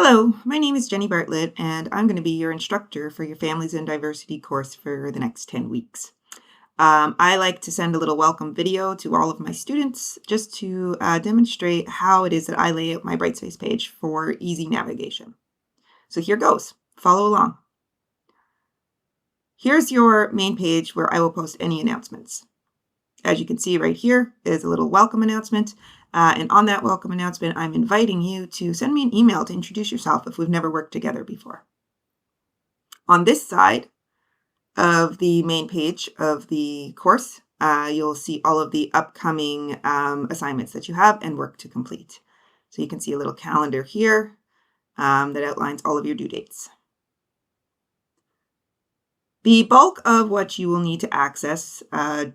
Hello, my name is Jenny Bartlett, and I'm going to be your instructor for your Families and Diversity course for the next 10 weeks. I like to send a little welcome video to all of my students just to demonstrate how it is that I lay out my Brightspace page for easy navigation. So here goes. Follow along. Here's your main page where I will post any announcements. As you can see right here is a little welcome announcement. And on that welcome announcement, I'm inviting you to send me an email to introduce yourself if we've never worked together before. On this side of the main page of the course, you'll see all of the upcoming assignments that you have and work to complete. So you can see a little calendar here that outlines all of your due dates. The bulk of what you will need to access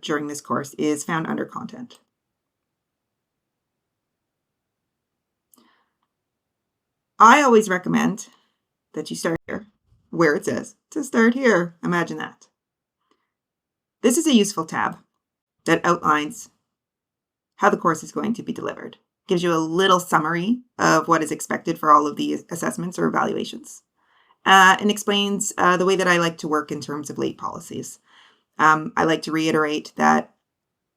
during this course is found under content. I always recommend that you start here, where it says to start here. Imagine that. This is a useful tab that outlines how the course is going to be delivered. Gives you a little summary of what is expected for all of the assessments or evaluations, and explains the way that I like to work in terms of late policies. I like to reiterate that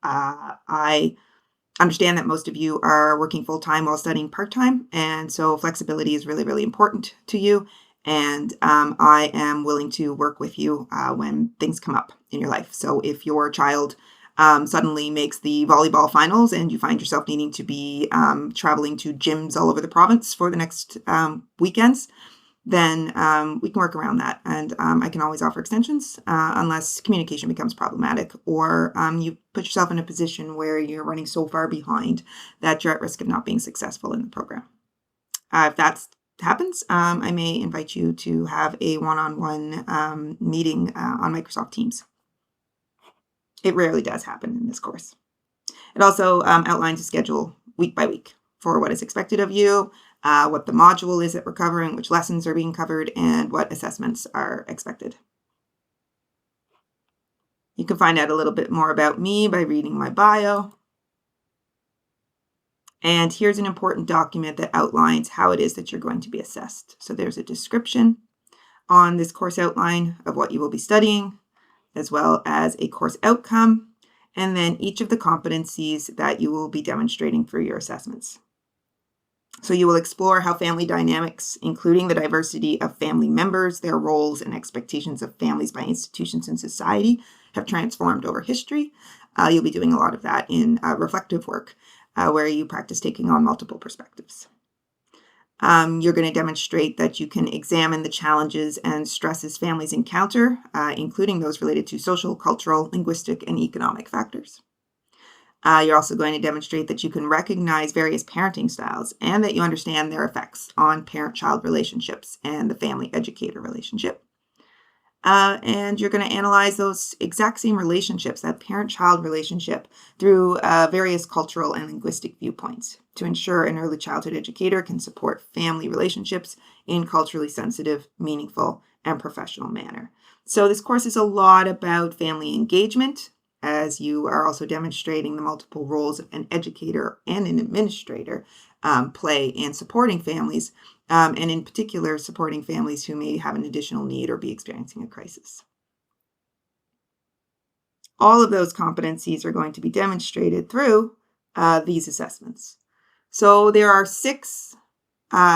I understand that most of you are working full-time while studying part-time, and so flexibility is really, really important to you. And I am willing to work with you when things come up in your life. So if your child suddenly makes the volleyball finals and you find yourself needing to be traveling to gyms all over the province for the next weekends, then we can work around that. And I can always offer extensions unless communication becomes problematic or you put yourself in a position where you're running so far behind that you're at risk of not being successful in the program. If that happens, I may invite you to have a one-on-one meeting on Microsoft Teams. It rarely does happen in this course. It also outlines a schedule week by week for what is expected of you, what the module is that we're covering, which lessons are being covered, and what assessments are expected. You can find out a little bit more about me by reading my bio. And here's an important document that outlines how it is that you're going to be assessed. So there's a description on this course outline of what you will be studying, as well as a course outcome, and then each of the competencies that you will be demonstrating for your assessments. So you will explore how family dynamics, including the diversity of family members, their roles and expectations of families by institutions and society, have transformed over history. You'll be doing a lot of that in reflective work, where you practice taking on multiple perspectives. You're going to demonstrate that you can examine the challenges and stresses families encounter, including those related to social, cultural, linguistic, and economic factors. You're also going to demonstrate that you can recognize various parenting styles and that you understand their effects on parent-child relationships and the family-educator relationship. And you're going to analyze those exact same relationships, that parent-child relationship, through various cultural and linguistic viewpoints to ensure an early childhood educator can support family relationships in culturally sensitive, meaningful, and professional manner. So this course is a lot about family engagement, as you are also demonstrating the multiple roles an educator and an administrator play in supporting families, and in particular supporting families who may have an additional need or be experiencing a crisis. All of those competencies are going to be demonstrated through these assessments. So there are 6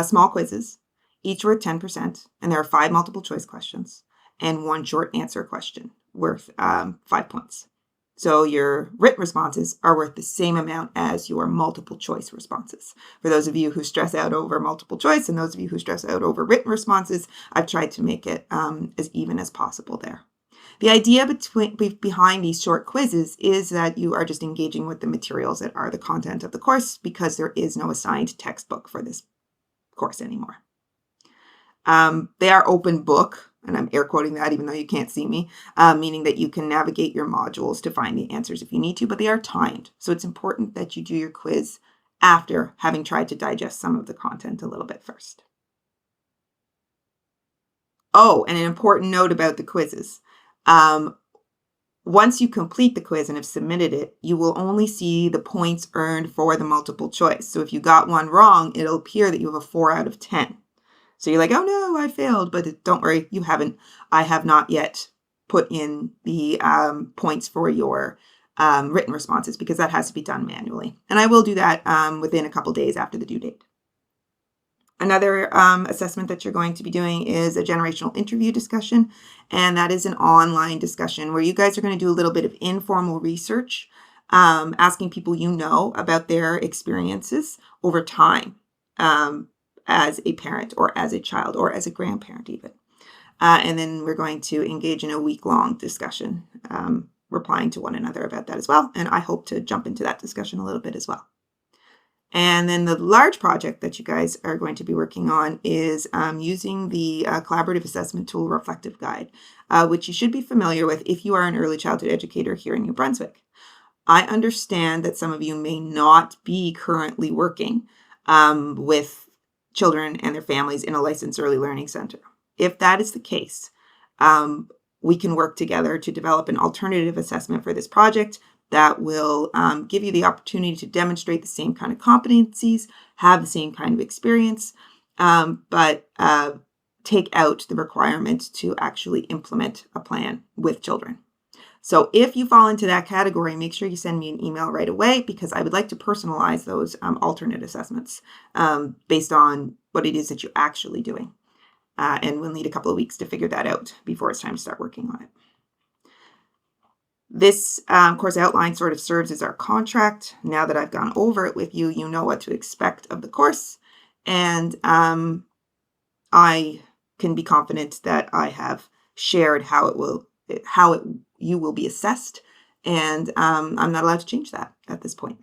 small quizzes, each worth 10%, and there are 5 multiple choice questions and 1 short answer question worth 5 points. So your written responses are worth the same amount as your multiple choice responses. For those of you who stress out over multiple choice and those of you who stress out over written responses, I've tried to make it as even as possible there. The idea behind these short quizzes is that you are just engaging with the materials that are the content of the course, because there is no assigned textbook for this course anymore. They are open book, and I'm air quoting that even though you can't see me, meaning that you can navigate your modules to find the answers if you need to, but they are timed. So it's important that you do your quiz after having tried to digest some of the content a little bit first. Oh, and an important note about the quizzes. Once you complete the quiz and have submitted it, you will only see the points earned for the multiple choice. So if you got one wrong, it'll appear that you have a 4 out of 10. So you're like, oh no, I failed, but don't worry, you haven't. I have not yet put in the points for your written responses because that has to be done manually. And I will do that within a couple days after the due date. Another assessment that you're going to be doing is a generational interview discussion, and that is an online discussion where you guys are going to do a little bit of informal research, asking people you know about their experiences over time as a parent or as a child or as a grandparent even. And then we're going to engage in a week-long discussion, replying to one another about that as well, and I hope to jump into that discussion a little bit as well. And then the large project that you guys are going to be working on is using the collaborative assessment tool Reflective Guide, which you should be familiar with if you are an early childhood educator here in New Brunswick. I understand that some of you may not be currently working with children and their families in a licensed early learning center. If that is the case, we can work together to develop an alternative assessment for this project that will give you the opportunity to demonstrate the same kind of competencies, have the same kind of experience, but take out the requirement to actually implement a plan with children. So if you fall into that category, make sure you send me an email right away because I would like to personalize those alternate assessments based on what it is that you're actually doing. And we'll need a couple of weeks to figure that out before it's time to start working on it. This course outline sort of serves as our contract. Now that I've gone over it with you, you know what to expect of the course. And I can be confident that I have shared how you will be assessed. And I'm not allowed to change that at this point.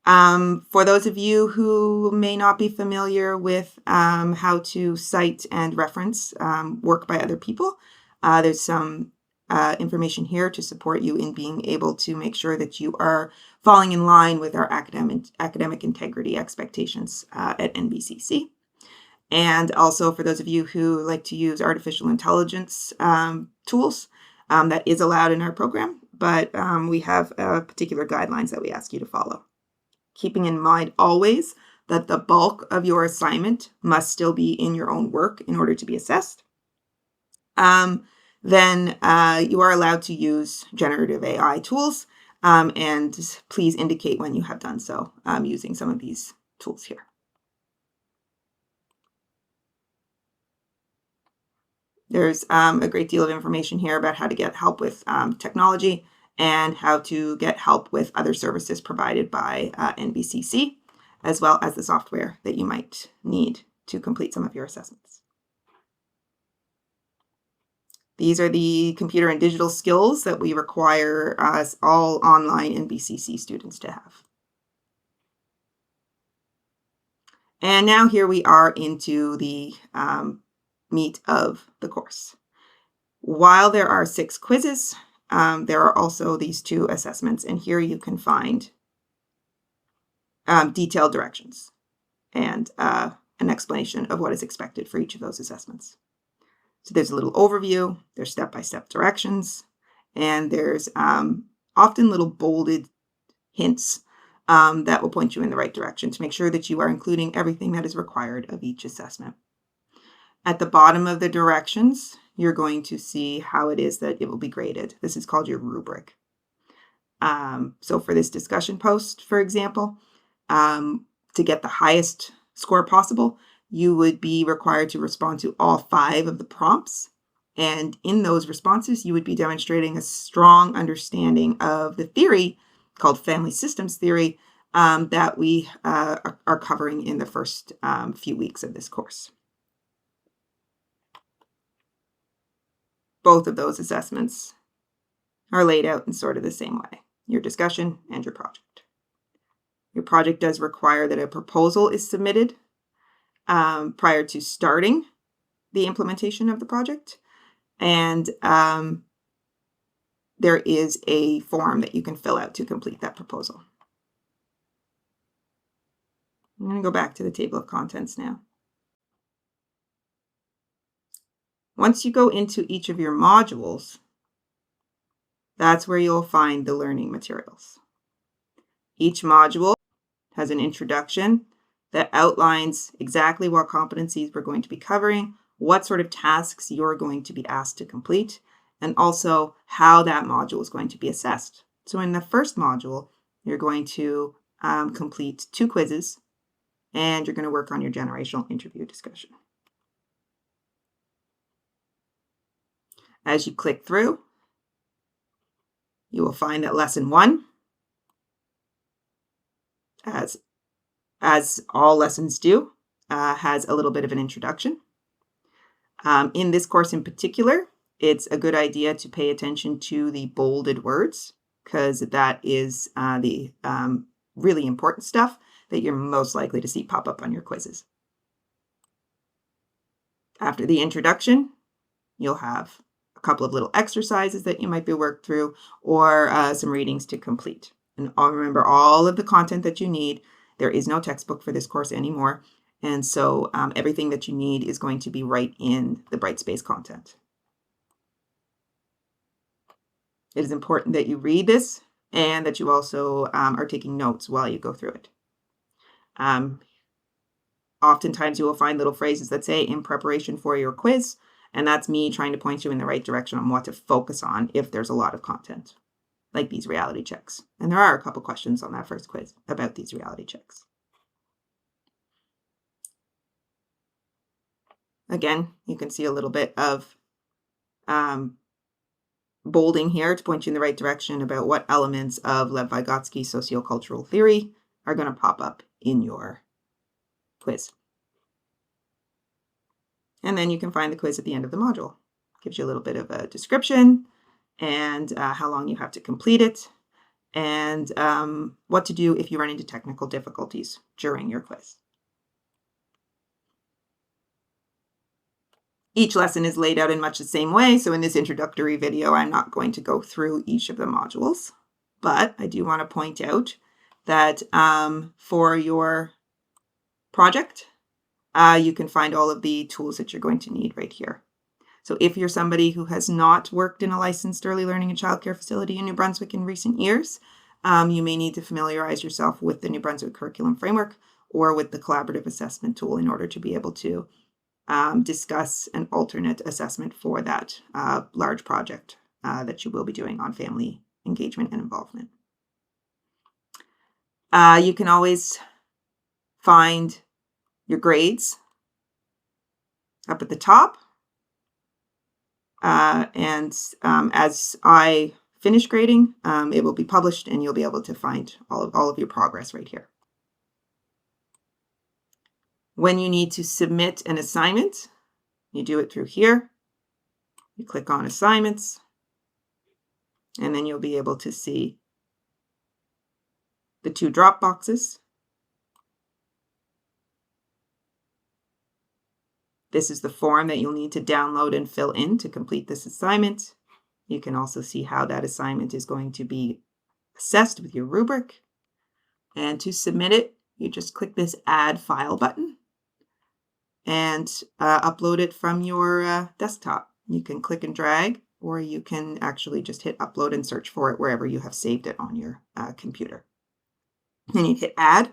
For those of you who may not be familiar with how to cite and reference work by other people, there's some information here to support you in being able to make sure that you are falling in line with our academic integrity expectations at NBCC. And also for those of you who like to use artificial intelligence tools, that is allowed in our program, but we have particular guidelines that we ask you to follow. Keeping in mind always that the bulk of your assignment must still be in your own work in order to be assessed. Then you are allowed to use generative AI tools, and please indicate when you have done so using some of these tools here. There's a great deal of information here about how to get help with technology and how to get help with other services provided by NBCC, as well as the software that you might need to complete some of your assessments. These are the computer and digital skills that we require us all online NBCC students to have. And now here we are into the meat of the course. While there are 6 quizzes, there are also these 2 assessments, and here you can find detailed directions and an explanation of what is expected for each of those assessments. So there's a little overview, there's step-by-step directions, and there's often little bolded hints that will point you in the right direction to make sure that you are including everything that is required of each assessment. At the bottom of the directions, you're going to see how it is that it will be graded. This is called your rubric. So for this discussion post, for example, to get the highest score possible, you would be required to respond to all 5 of the prompts. And in those responses, you would be demonstrating a strong understanding of the theory called family systems theory that we are covering in the first few weeks of this course. Both of those assessments are laid out in sort of the same way, your discussion and your project. Your project does require that a proposal is submitted prior to starting the implementation of the project. And there is a form that you can fill out to complete that proposal. I'm going to go back to the table of contents now. Once you go into each of your modules, that's where you'll find the learning materials. Each module has an introduction that outlines exactly what competencies we're going to be covering, what sort of tasks you're going to be asked to complete, and also how that module is going to be assessed. So in the first module, you're going to complete 2 quizzes, and you're going to work on your generational interview discussion. As you click through, you will find that lesson 1, as all lessons do, has a little bit of an introduction. In this course in particular, it's a good idea to pay attention to the bolded words, because that is the really important stuff that you're most likely to see pop up on your quizzes. After the introduction, you'll have a couple of little exercises that you might be worked through, or some readings to complete. And remember all of the content that you need. There is no textbook for this course anymore. And so everything that you need is going to be right in the Brightspace content. It is important that you read this and that you also are taking notes while you go through it. Oftentimes you will find little phrases that say "in preparation for your quiz," and that's me trying to point you in the right direction on what to focus on if there's a lot of content, like these reality checks. And there are a couple questions on that first quiz about these reality checks. Again, you can see a little bit of bolding here to point you in the right direction about what elements of Lev Vygotsky's sociocultural theory are going to pop up in your quiz. And then you can find the quiz at the end of the module. It gives you a little bit of a description and how long you have to complete it, and what to do if you run into technical difficulties during your quiz. Each lesson is laid out in much the same way, so in this introductory video, I'm not going to go through each of the modules, but I do want to point out that for your project, you can find all of the tools that you're going to need right here. So if you're somebody who has not worked in a licensed early learning and childcare facility in New Brunswick in recent years, you may need to familiarize yourself with the New Brunswick Curriculum Framework or with the collaborative assessment tool in order to be able to discuss an alternate assessment for that large project that you will be doing on family engagement and involvement. You can always find your grades up at the top. And as I finish grading, it will be published and you'll be able to find all of your progress right here. When you need to submit an assignment, you do it through here. You click on assignments, and then you'll be able to see the 2 drop boxes. This is the form that you'll need to download and fill in to complete this assignment. You can also see how that assignment is going to be assessed with your rubric. And to submit it, you just click this Add File button and upload it from your desktop. You can click and drag, or you can actually just hit upload and search for it wherever you have saved it on your computer. Then you hit add.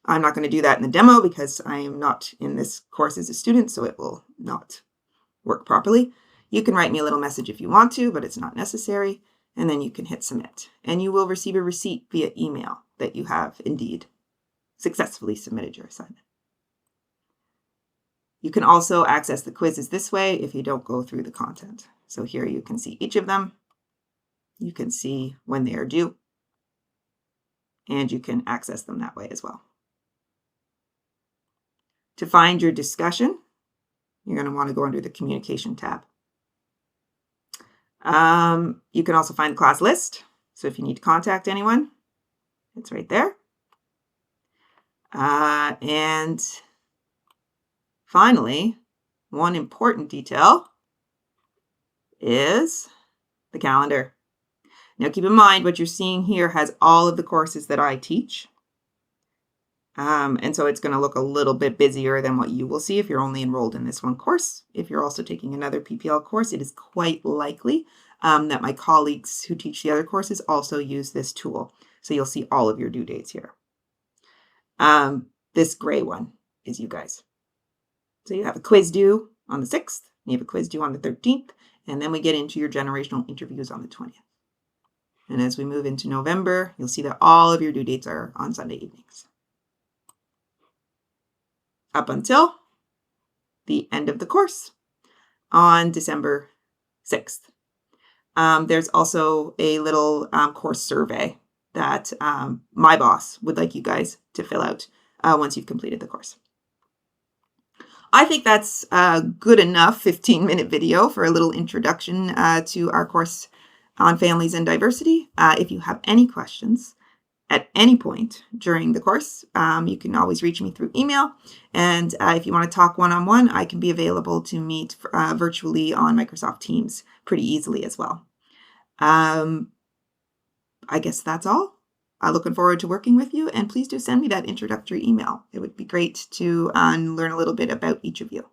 I'm not going to do that in the demo because I am not in this course as a student, so it will not work properly. You can write me a little message if you want to, but it's not necessary. And then you can hit submit. And you will receive a receipt via email that you have indeed successfully submitted your assignment. You can also access the quizzes this way if you don't go through the content. So here you can see each of them. You can see when they are due, and you can access them that way as well. To find your discussion, you're going to want to go under the Communication tab. You can also find the class list. So if you need to contact anyone, it's right there. And finally, one important detail is the calendar. Now keep in mind what you're seeing here has all of the courses that I teach. And so it's going to look a little bit busier than what you will see if you're only enrolled in this one course. If you're also taking another PPL course, it is quite likely that my colleagues who teach the other courses also use this tool. So you'll see all of your due dates here. This gray one is you guys. So you have a quiz due on the 6th, you have a quiz due on the 13th, and then we get into your generational interviews on the 20th. And as we move into November, you'll see that all of your due dates are on Sunday evenings. Up until the end of the course on December 6th. There's also a little course survey that my boss would like you guys to fill out once you've completed the course. I think that's a good enough 15-minute video for a little introduction to our course on families and diversity. If you have any questions at any point during the course, you can always reach me through email. And if you want to talk one-on-one, I can be available to meet virtually on Microsoft Teams pretty easily as well. I guess that's all. Looking forward to working with you, and please do send me that introductory email. It would be great to learn a little bit about each of you.